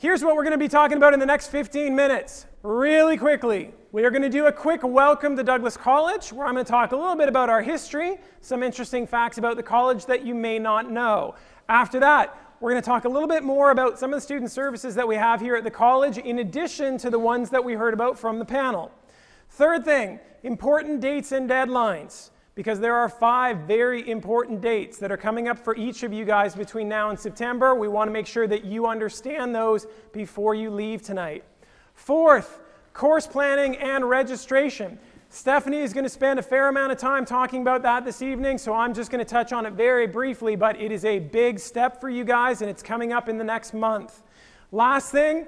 Here's what we're going to be talking about in the next 15 minutes. Really quickly, we are going to do a quick welcome to Douglas College, where I'm going to talk a little bit about our history, some interesting facts about the college that you may not know. After that, we're going to talk a little bit more about some of the student services that we have here at the college, in addition to the ones that we heard about from the panel. Third thing, important dates and deadlines, because there are 5 very important dates that are coming up for each of you guys between now and September. We want to make sure that you understand those before you leave tonight. Fourth, course planning and registration. Stephanie is going to spend a fair amount of time talking about that this evening, so I'm just going to touch on it very briefly, but it is a big step for you guys, and it's coming up in the next month. Last thing,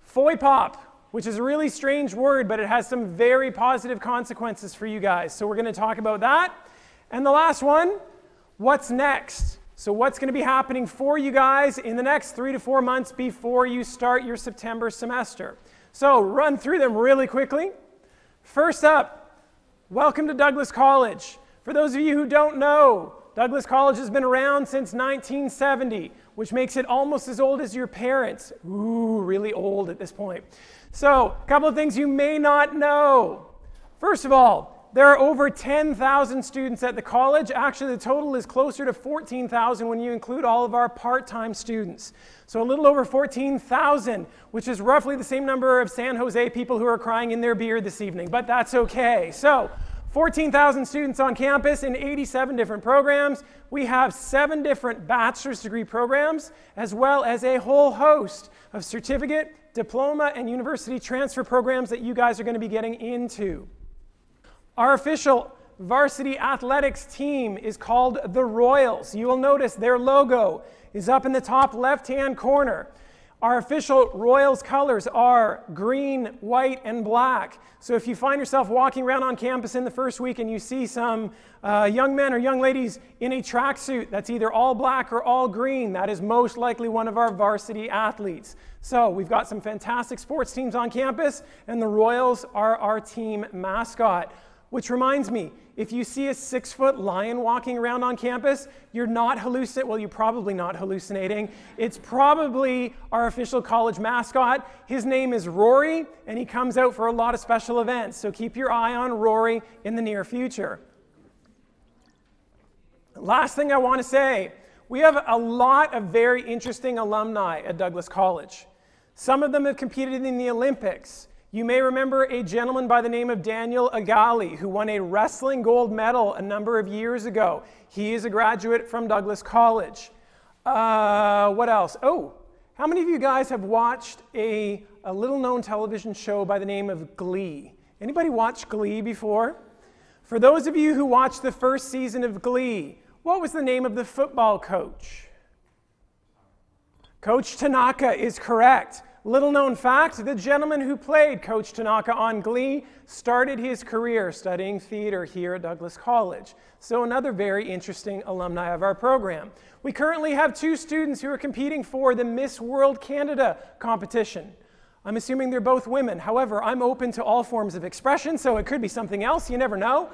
FOIPOP, which is a really strange word, but it has some very positive consequences for you guys. So we're going to talk about that. And the last one, what's next? So what's going to be happening for you guys in the next 3 to 4 months before you start your September semester? So run through them really quickly. First up, welcome to Douglas College. For those of you who don't know, Douglas College has been around since 1970, which makes it almost as old as your parents. Ooh, really old at this point. So, a couple of things you may not know. First of all, there are over 10,000 students at the college. Actually, the total is closer to 14,000 when you include all of our part-time students. So a little over 14,000, which is roughly the same number of San Jose people who are crying in their beer this evening, but that's okay. So, 14,000 students on campus in 87 different programs. We have 7 different bachelor's degree programs, as well as a whole host of certificate, diploma, and university transfer programs that you guys are going to be getting into. Our official varsity athletics team is called the Royals. You will notice their logo is up in the top left-hand corner. Our official Royals colors are green, white, and black. So if you find yourself walking around on campus in the first week and you see some young men or young ladies in a tracksuit that's either all black or all green, that is most likely one of our varsity athletes. So we've got some fantastic sports teams on campus, and the Royals are our team mascot. Which reminds me, if you see a 6-foot lion walking around on campus, you're not hallucinating. Well, you're probably not hallucinating. It's probably our official college mascot. His name is Rory, and he comes out for a lot of special events. So keep your eye on Rory in the near future. Last thing I want to say, we have a lot of very interesting alumni at Douglas College. Some of them have competed in the Olympics. You may remember a gentleman by the name of Daniel Agali, who won a wrestling gold medal a number of years ago. He is a graduate from Douglas College. What else? Oh, how many of you guys have watched a little-known television show by the name of Glee? Anybody watch Glee before? For those of you who watched the first season of Glee, what was the name of the football coach? Coach Tanaka is correct. Little known fact, the gentleman who played Coach Tanaka on Glee started his career studying theater here at Douglas College. So another very interesting alumni of our program. We currently have 2 students who are competing for the Miss World Canada competition. I'm assuming they're both women. However, I'm open to all forms of expression, so it could be something else. You never know.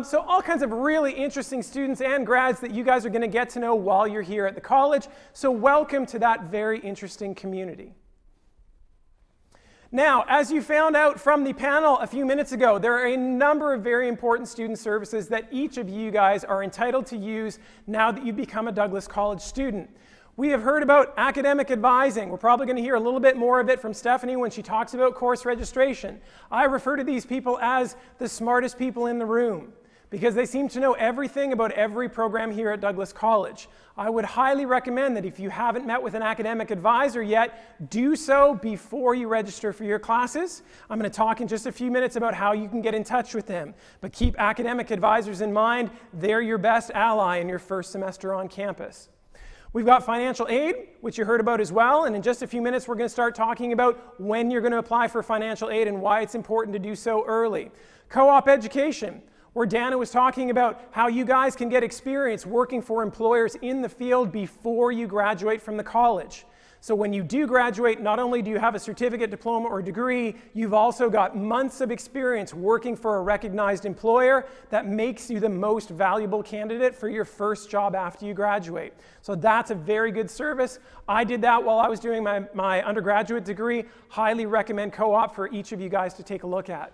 So all kinds of really interesting students and grads that you guys are going to get to know while you're here at the college. So welcome to that very interesting community. Now, as you found out from the panel a few minutes ago, there are a number of very important student services that each of you guys are entitled to use now that you've become a Douglas College student. We have heard about academic advising. We're probably going to hear a little bit more of it from Stephanie when she talks about course registration. I refer to these people as the smartest people in the room, because they seem to know everything about every program here at Douglas College. I would highly recommend that if you haven't met with an academic advisor yet, do so before you register for your classes. I'm going to talk in just a few minutes about how you can get in touch with them. But keep academic advisors in mind. They're your best ally in your first semester on campus. We've got financial aid, which you heard about as well, and in just a few minutes we're going to start talking about when you're going to apply for financial aid and why it's important to do so early. Co-op education, where Dana was talking about how you guys can get experience working for employers in the field before you graduate from the college. So when you do graduate, not only do you have a certificate, diploma, or degree, you've also got months of experience working for a recognized employer that makes you the most valuable candidate for your first job after you graduate. So that's a very good service. I did that while I was doing my undergraduate degree. Highly recommend co-op for each of you guys to take a look at.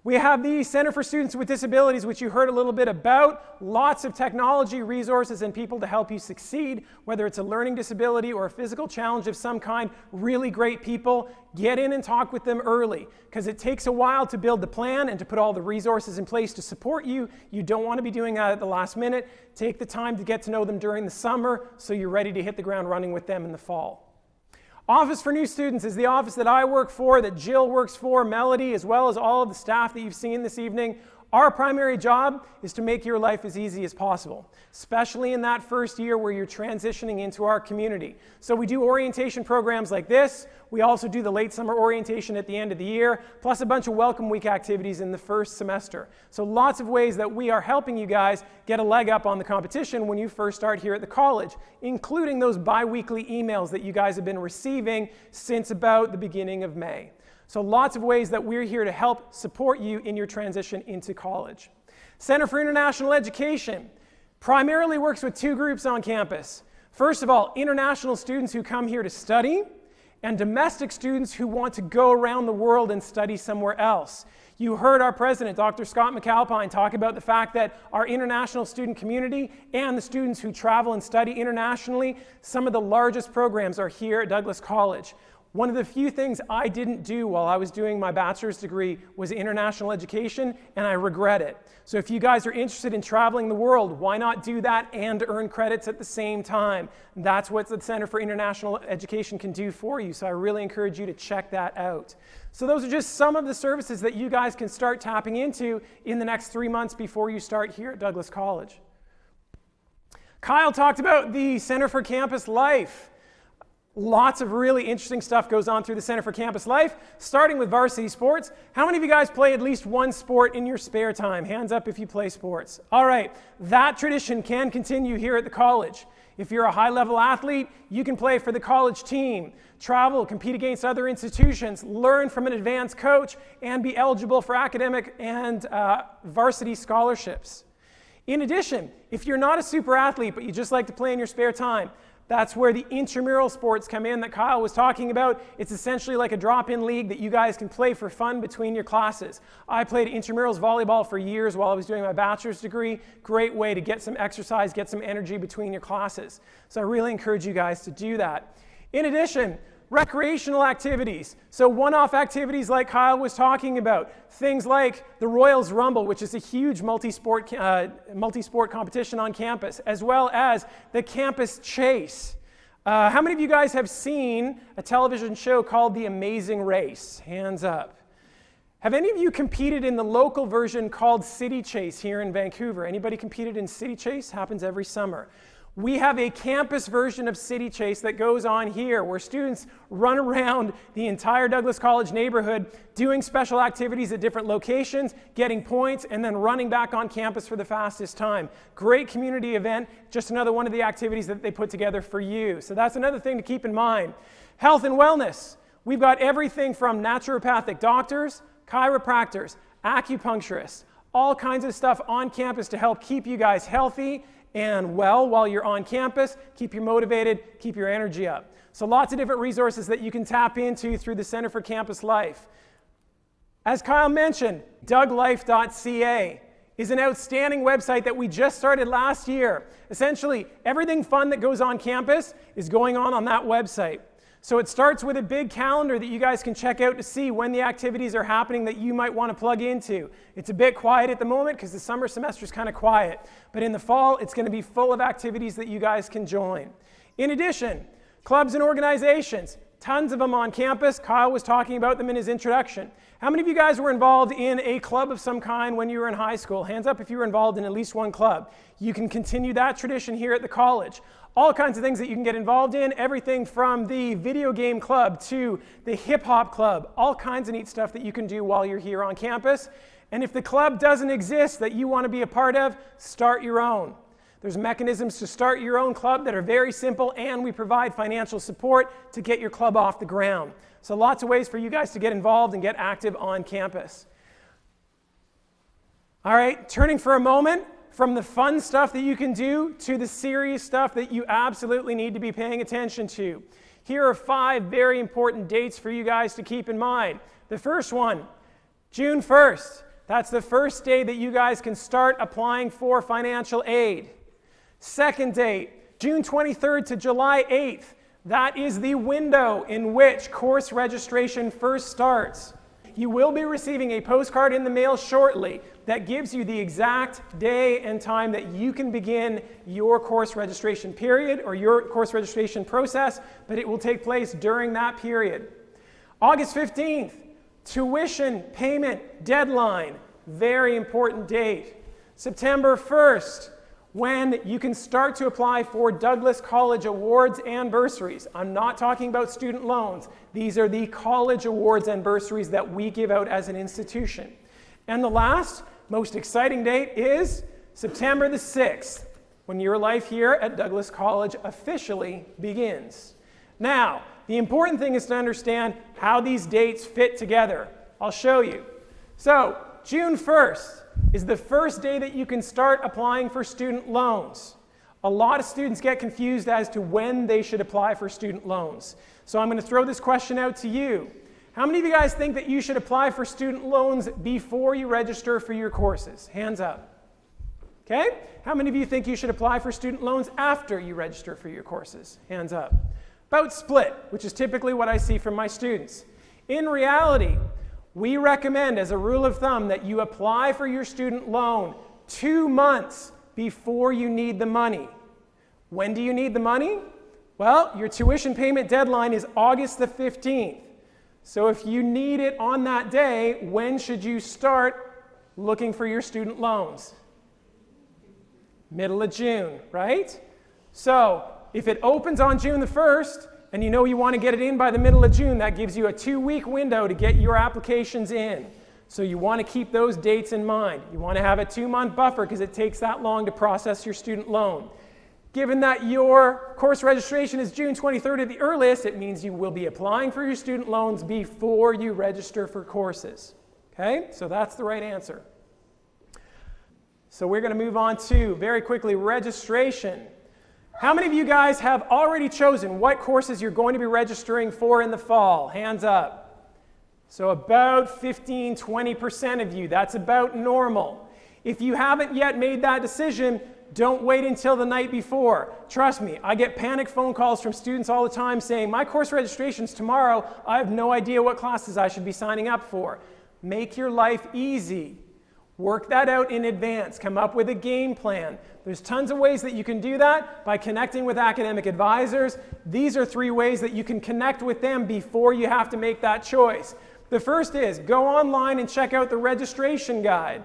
We have the Center for Students with Disabilities, which you heard a little bit about. Lots of technology, resources, and people to help you succeed, whether it's a learning disability or a physical challenge of some kind. Really great people. Get in and talk with them early, because it takes a while to build the plan and to put all the resources in place to support you. You don't want to be doing that at the last minute. Take the time to get to know them during the summer so you're ready to hit the ground running with them in the fall. Office for New Students is the office that I work for, that Jill works for, Melody, as well as all of the staff that you've seen this evening. Our primary job is to make your life as easy as possible, especially in that first year where you're transitioning into our community. So we do orientation programs like this. We also do the late summer orientation at the end of the year, plus a bunch of welcome week activities in the first semester. So lots of ways that we are helping you guys get a leg up on the competition when you first start here at the college, including those bi-weekly emails that you guys have been receiving since about the beginning of May. So lots of ways that we're here to help support you in your transition into college. Center for International Education primarily works with two groups on campus. First of all, international students who come here to study, and domestic students who want to go around the world and study somewhere else. You heard our president, Dr. Scott McAlpine, talk about the fact that our international student community and the students who travel and study internationally, some of the largest programs are here at Douglas College. One of the few things I didn't do while I was doing my bachelor's degree was international education, and I regret it. So if you guys are interested in traveling the world, why not do that and earn credits at the same time? That's what the Center for International Education can do for you, so I really encourage you to check that out. So those are just some of the services that you guys can start tapping into in the next 3 months before you start here at Douglas College. Kyle talked about the Center for Campus Life. Lots of really interesting stuff goes on through the Center for Campus Life, starting with varsity sports. How many of you guys play at least one sport in your spare time? Hands up if you play sports. All right, that tradition can continue here at the college. If you're a high-level athlete, you can play for the college team, travel, compete against other institutions, learn from an advanced coach, and be eligible for academic and varsity scholarships. In addition, if you're not a super athlete, but you just like to play in your spare time, that's where the intramural sports come in that Kyle was talking about. It's essentially like a drop-in league that you guys can play for fun between your classes. I played intramurals volleyball for years while I was doing my bachelor's degree. Great way to get some exercise, get some energy between your classes. So I really encourage you guys to do that. In addition, recreational activities. So one-off activities like Kyle was talking about. Things like the Royals Rumble, which is a huge multi-sport competition on campus, as well as the Campus Chase. How many of you guys have seen a television show called The Amazing Race? Hands up. Have any of you competed in the local version called City Chase here in Vancouver? Anybody competed in City Chase? Happens every summer. We have a campus version of City Chase that goes on here, where students run around the entire Douglas College neighborhood doing special activities at different locations, getting points, and then running back on campus for the fastest time. Great community event, just another one of the activities that they put together for you. So that's another thing to keep in mind. Health and wellness. We've got everything from naturopathic doctors, chiropractors, acupuncturists, all kinds of stuff on campus to help keep you guys healthy and well while you're on campus, keep you motivated, keep your energy up. So lots of different resources that you can tap into through the Center for Campus Life. As Kyle mentioned, MyDouglas.ca is an outstanding website that we just started last year. Essentially, everything fun that goes on campus is going on that website. So it starts with a big calendar that you guys can check out to see when the activities are happening that you might want to plug into. It's a bit quiet at the moment because the summer semester is kind of quiet. But in the fall, it's going to be full of activities that you guys can join. In addition, clubs and organizations. Tons of them on campus. Kyle was talking about them in his introduction. How many of you guys were involved in a club of some kind when you were in high school? Hands up if you were involved in at least one club. You can continue that tradition here at the college. All kinds of things that you can get involved in, everything from the video game club to the hip hop club, all kinds of neat stuff that you can do while you're here on campus. And if the club doesn't exist that you want to be a part of, start your own. There's mechanisms to start your own club that are very simple, and we provide financial support to get your club off the ground. So lots of ways for you guys to get involved and get active on campus. All right, turning for a moment from the fun stuff that you can do to the serious stuff that you absolutely need to be paying attention to. Here are 5 very important dates for you guys to keep in mind. The first one, June 1st. That's the first day that you guys can start applying for financial aid. Second date, June 23rd to July 8th. That is the window in which course registration first starts. You will be receiving a postcard in the mail shortly that gives you the exact day and time that you can begin your course registration period or your course registration process, but it will take place during that period. August 15th, tuition payment deadline, very important date. September 1st, when you can start to apply for Douglas College awards and bursaries. I'm not talking about student loans. These are the college awards and bursaries that we give out as an institution. And the last, most exciting date is September the 6th, when your life here at Douglas College officially begins. Now, the important thing is to understand how these dates fit together. I'll show you. So, June 1st is the first day that you can start applying for student loans. A lot of students get confused as to when they should apply for student loans. So I'm going to throw this question out to you. How many of you guys think that you should apply for student loans before you register for your courses? Hands up. Okay? How many of you think you should apply for student loans after you register for your courses? Hands up. About split, which is typically what I see from my students. In reality, we recommend, as a rule of thumb, that you apply for your student loan 2 months before you need the money. When do you need the money? Well, your tuition payment deadline is August the 15th. So if you need it on that day, when should you start looking for your student loans? Middle of June, right? So if it opens on June the 1st, and you know you want to get it in by the middle of June, that gives you a 2-week window to get your applications in. So you want to keep those dates in mind. You want to have a 2-month buffer because it takes that long to process your student loan. Given that your course registration is June 23rd at the earliest, it means you will be applying for your student loans before you register for courses. Okay, so that's the right answer. So we're going to move on to, very quickly, registration. How many of you guys have already chosen what courses you're going to be registering for in the fall? Hands up. So about 15–20% of you. That's about normal. If you haven't yet made that decision, don't wait until the night before. Trust me, I get panic phone calls from students all the time saying, my course registration's tomorrow. I have no idea what classes I should be signing up for. Make your life easy. Work that out in advance. Come up with a game plan. There's tons of ways that you can do that by connecting with academic advisors. These are 3 ways that you can connect with them before you have to make that choice. The first is go online and check out the registration guide.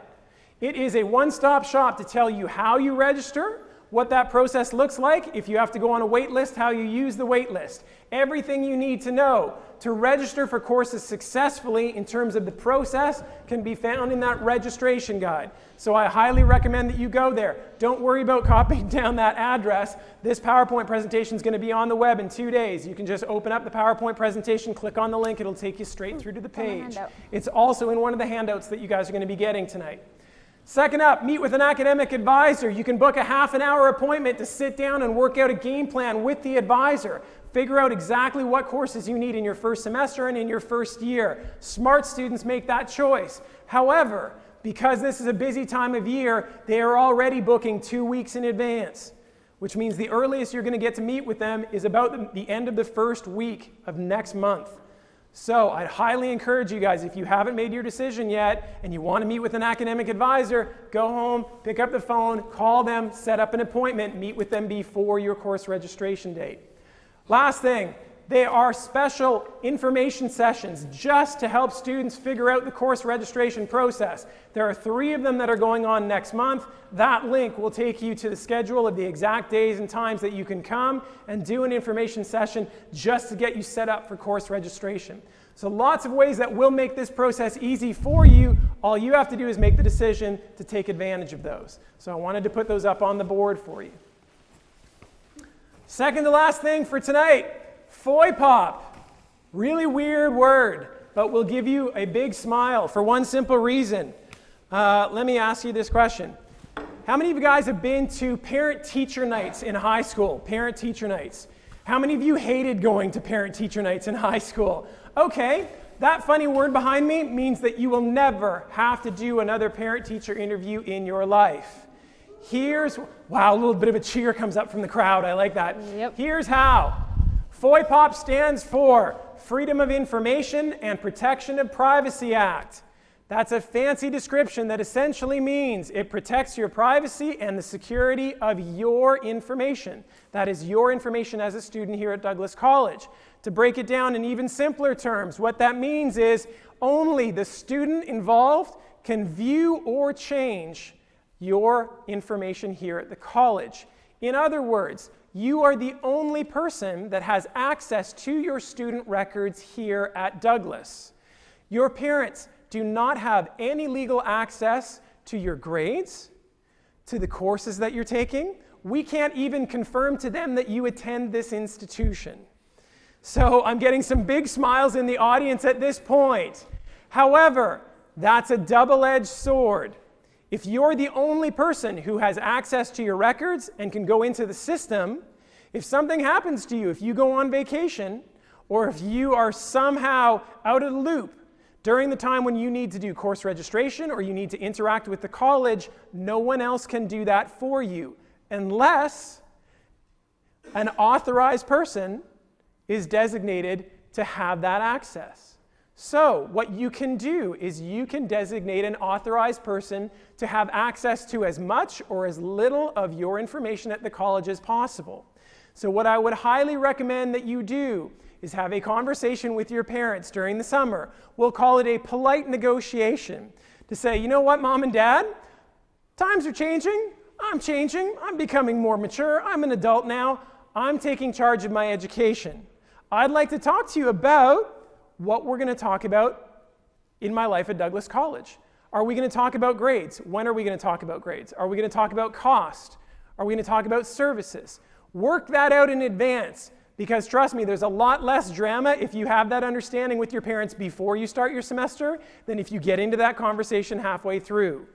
It is a one-stop shop to tell you how you register, what that process looks like, if you have to go on a wait list, how you use the wait list. Everything you need to know to register for courses successfully in terms of the process can be found in that registration guide. So I highly recommend that you go there. Don't worry about copying down that address. This PowerPoint presentation is going to be on the web in 2 days. You can just open up the PowerPoint presentation, click on the link, it'll take you straight through to the page. It's also in one of the handouts that you guys are going to be getting tonight. Second up, meet with an academic advisor. You can book a half-an-hour appointment to sit down and work out a game plan with the advisor. Figure out exactly what courses you need in your first semester and in your first year. Smart students make that choice. However, because this is a busy time of year, they are already booking 2 weeks in advance, which means the earliest you're going to get to meet with them is about the end of the first week of next month. So I'd highly encourage you guys, if you haven't made your decision yet and you want to meet with an academic advisor, go home, pick up the phone, call them, set up an appointment, meet with them before your course registration date. Last thing, They are special information sessions just to help students figure out the course registration process. There are 3 of them that are going on next month. That link will take you to the schedule of the exact days and times that you can come and do an information session just to get you set up for course registration. So lots of ways that will make this process easy for you. All you have to do is make the decision to take advantage of those. So I wanted to put those up on the board for you. Second to last thing for tonight, FOIPOP. Really weird word, but will give you a big smile for one simple reason. Let me ask you this question. How many of you guys have been to parent-teacher nights in high school? Parent-teacher nights. How many of you hated going to parent-teacher nights in high school? Okay, that funny word behind me means that you will never have to do another parent-teacher interview in your life. Wow, a little bit of a cheer comes up from the crowd. I like that. Yep. Here's how. FOIPOP stands for Freedom of Information and Protection of Privacy Act. That's a fancy description that essentially means it protects your privacy and the security of your information. That is your information as a student here at Douglas College. To break it down in even simpler terms, what that means is only the student involved can view or change your information here at the college. In other words, you are the only person that has access to your student records here at Douglas. Your parents do not have any legal access to your grades, to the courses that you're taking. We can't even confirm to them that you attend this institution. So I'm getting some big smiles in the audience at this point. However, that's a double-edged sword. If you're the only person who has access to your records and can go into the system, if something happens to you, if you go on vacation, or if you are somehow out of the loop during the time when you need to do course registration or you need to interact with the college, no one else can do that for you unless an authorized person is designated to have that access. So what you can do is you can designate an authorized person to have access to as much or as little of your information at the college as possible. So what I would highly recommend that you do is have a conversation with your parents during the summer. We'll call it a polite negotiation to say, you know what, Mom and Dad, times are changing. I'm becoming more mature. I'm an adult now. I'm taking charge of my education. I'd like to talk to you about what we're going to talk about in my life at Douglas College. Are we going to talk about grades? When are we going to talk about grades? Are we going to talk about cost? Are we going to talk about services? Work that out in advance, because trust me, there's a lot less drama if you have that understanding with your parents before you start your semester than if you get into that conversation halfway through.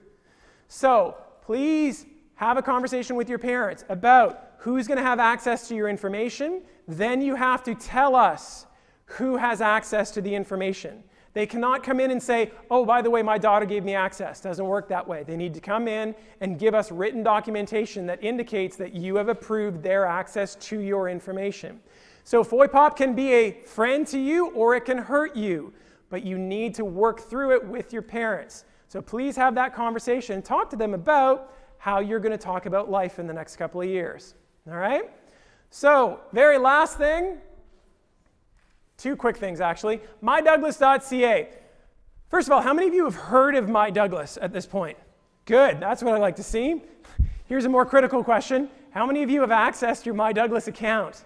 So please have a conversation with your parents about who's going to have access to your information. Then you have to tell us who has access to the information. They cannot come in and say, oh, by the way, my daughter gave me access. Doesn't work that way. They need to come in and give us written documentation that indicates that you have approved their access to your information. So FOIPOP can be a friend to you or it can hurt you, but you need to work through it with your parents. So please have that conversation. Talk to them about how you're going to talk about life in the next couple of years. All right? So, very last thing, 2 quick things actually. MyDouglas.ca. First of all, how many of you have heard of MyDouglas at this point? Good, that's what I like to see. Here's a more critical question. How many of you have accessed your MyDouglas account?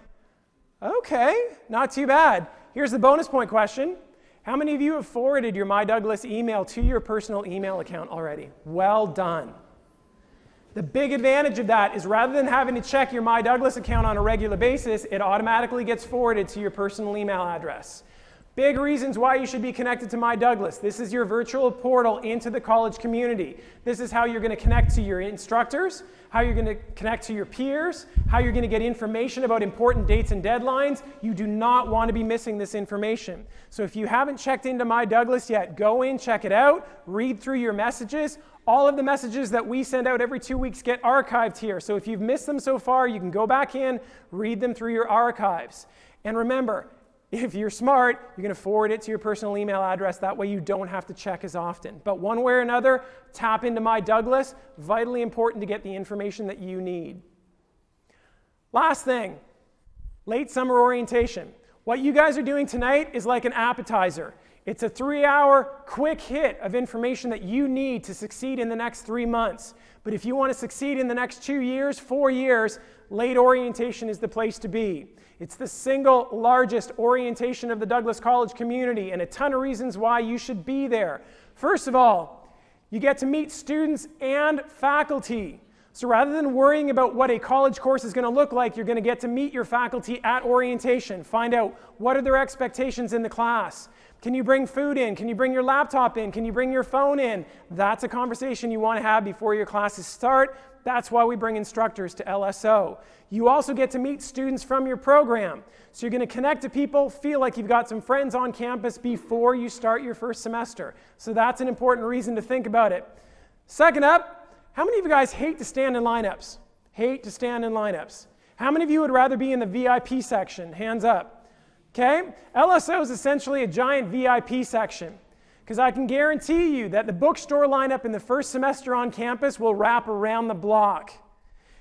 Okay, not too bad. Here's the bonus point question. How many of you have forwarded your MyDouglas email to your personal email account already? Well done. The big advantage of that is rather than having to check your MyDouglas account on a regular basis, it automatically gets forwarded to your personal email address. Big reasons why you should be connected to MyDouglas. This is your virtual portal into the college community. This is how you're going to connect to your instructors, how you're going to connect to your peers, how you're going to get information about important dates and deadlines. You do not want to be missing this information. So if you haven't checked into MyDouglas yet, go in, check it out, read through your messages. All of the messages that we send out every 2 weeks get archived here. So if you've missed them so far, you can go back in, read them through your archives. And remember, if you're smart, you're going to forward it to your personal email address. That way you don't have to check as often. But one way or another, tap into MyDouglas. Vitally important to get the information that you need. Last thing, late summer orientation. What you guys are doing tonight is like an appetizer. It's a 3-hour quick hit of information that you need to succeed in the next 3 months. But if you want to succeed in the next 2 years, 4 years, late orientation is the place to be. It's the single largest orientation of the Douglas College community, and a ton of reasons why you should be there. First of all, you get to meet students and faculty. So rather than worrying about what a college course is going to look like, you're going to get to meet your faculty at orientation. Find out what are their expectations in the class. Can you bring food in? Can you bring your laptop in? Can you bring your phone in? That's a conversation you want to have before your classes start. That's why we bring instructors to LSO. You also get to meet students from your program. So you're going to connect to people, feel like you've got some friends on campus before you start your first semester. So that's an important reason to think about it. Second up, how many of you guys hate to stand in lineups? Hate to stand in lineups. How many of you would rather be in the VIP section? Hands up. Okay? LSO is essentially a giant VIP section, because I can guarantee you that the bookstore lineup in the first semester on campus will wrap around the block.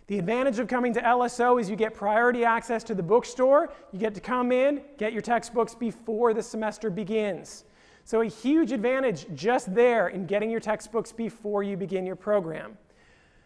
The advantage of coming to LSO is you get priority access to the bookstore. You get to come in, get your textbooks before the semester begins. So a huge advantage just there in getting your textbooks before you begin your program.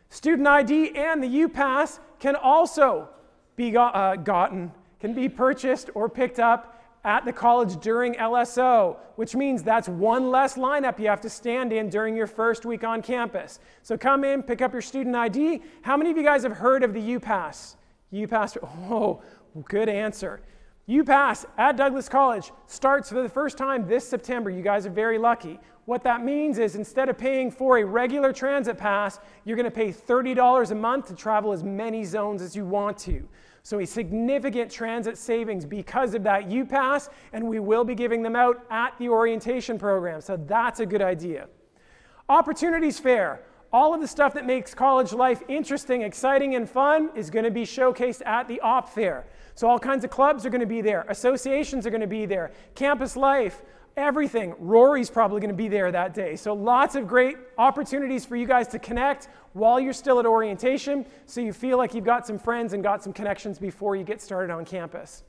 Student ID and the UPass can also be can be purchased or picked up at the college during LSO, which means that's one less lineup you have to stand in during your first week on campus. So come in, pick up your student ID. How many of you guys have heard of the UPass? UPass, oh, good answer. UPass at Douglas College starts for the first time this September. You guys are very lucky. What that means is instead of paying for a regular transit pass, you're going to pay $30 a month to travel as many zones as you want to. So a significant transit savings because of that UPass, and we will be giving them out at the orientation program. So that's a good idea. Opportunities Fair. All of the stuff that makes college life interesting, exciting, and fun is going to be showcased at the Op Fair. So all kinds of clubs are going to be there. Associations are going to be there. Campus life, everything. Rory's probably going to be there that day. So lots of great opportunities for you guys to connect while you're still at orientation, so you feel like you've got some friends and got some connections before you get started on campus.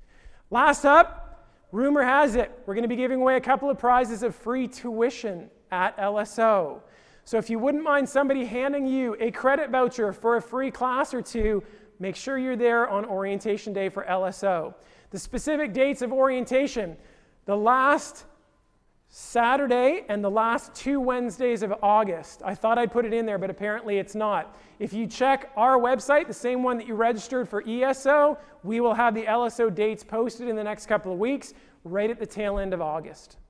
Last up, rumor has it, we're going to be giving away a couple of prizes of free tuition at LSO. So if you wouldn't mind somebody handing you a credit voucher for a free class or two, make sure you're there on orientation day for LSO. The specific dates of orientation, the last Saturday and the last 2 Wednesdays of August. I thought I'd put it in there, but apparently it's not. If you check our website, the same one that you registered for ESO, we will have the LSO dates posted in the next couple of weeks, right at the tail end of August.